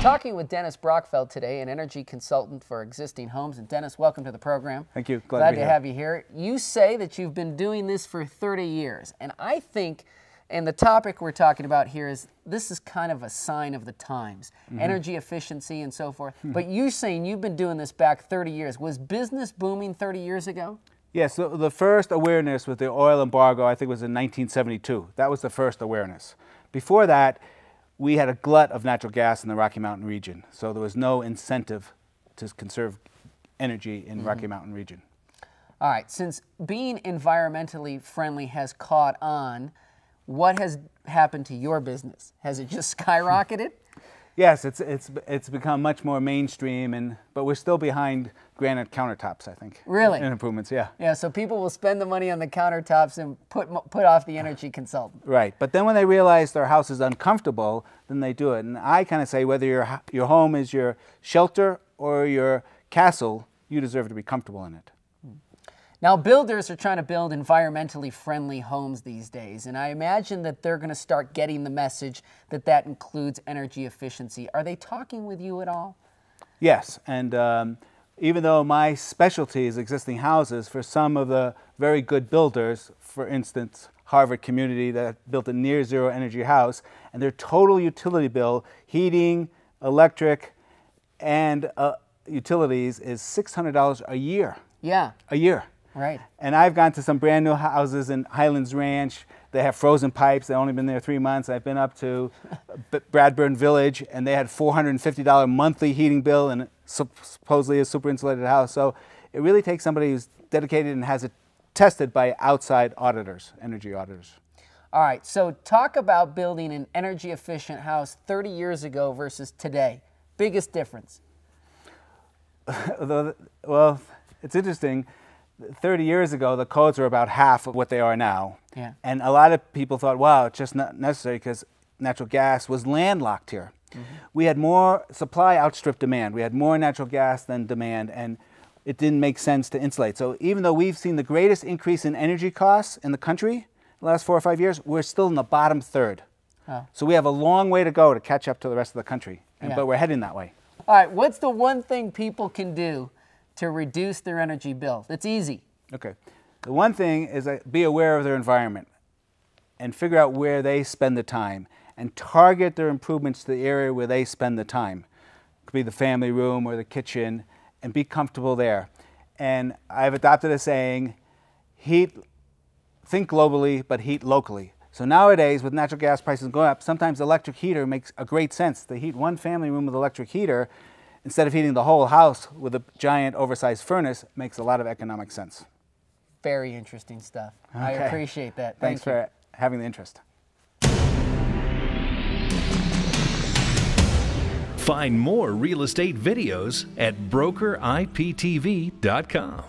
Talking with Dennis Brachfeld today, an energy consultant for existing homes. And Dennis, welcome to the program. Thank you. Glad to have you here. You say that you've been doing this for 30 years. And I think, and the topic we're talking about here is, this is kind of a sign of the times, energy efficiency and so forth. But you're saying you've been doing this back 30 years. Was business booming 30 years ago? Yes, so the first awareness with the oil embargo, I think, was in 1972. That was the first awareness. Before that, we had a glut of natural gas in the Rocky Mountain region, so there was no incentive to conserve energy in Rocky Mountain region. All right, since being environmentally friendly has caught on, what has happened to your business? Has it just skyrocketed? Yes, it's become much more mainstream, but we're still behind granite countertops, I think. Really? In improvements, yeah. Yeah, so people will spend the money on the countertops and put off the energy consultant. Right, but then when they realize their house is uncomfortable, then they do it. And I kind of say, whether your home is your shelter or your castle, you deserve to be comfortable in it. Now, builders are trying to build environmentally friendly homes these days, and I imagine that they're going to start getting the message that that includes energy efficiency. Are they talking with you at all? Yes, and even though my specialty is existing houses, for some of the very good builders, for instance, Harvard Community that built a near zero energy house, and their total utility bill, heating, electric, and utilities is $600 a year. Yeah. A year. Right. And I've gone to some brand new houses in Highlands Ranch. They have frozen pipes. They've only been there 3 months. I've been up to Bradburn Village, and they had $450 monthly heating bill and supposedly a super insulated house. So it really takes somebody who's dedicated and has it tested by outside auditors, energy auditors. All right, so talk about building an energy efficient house 30 years ago versus today. Biggest difference? Well, it's interesting. 30 years ago, the codes were about half of what they are now. Yeah. And a lot of people thought, wow, it's just not necessary because natural gas was landlocked here. We had more supply outstripped demand. We had more natural gas than demand, and it didn't make sense to insulate. So even though we've seen the greatest increase in energy costs in the country the last 4 or 5 years, we're still in the bottom third. Oh. So we have a long way to go to catch up to the rest of the country, but we're heading that way. All right, what's the one thing people can do to reduce their energy bill? It's easy. Okay. The one thing is be aware of their environment and figure out where they spend the time and target their improvements to the area where they spend the time. It could be the family room or the kitchen, and be comfortable there. And I've adopted a saying, think globally, but heat locally. So nowadays, with natural gas prices going up, sometimes electric heater makes a great sense. To heat one family room with electric heater, instead of heating the whole house with a giant oversized furnace, makes a lot of economic sense. Very interesting stuff. Okay. I appreciate that. Thanks for having the interest. Find more real estate videos at brokeriptv.com.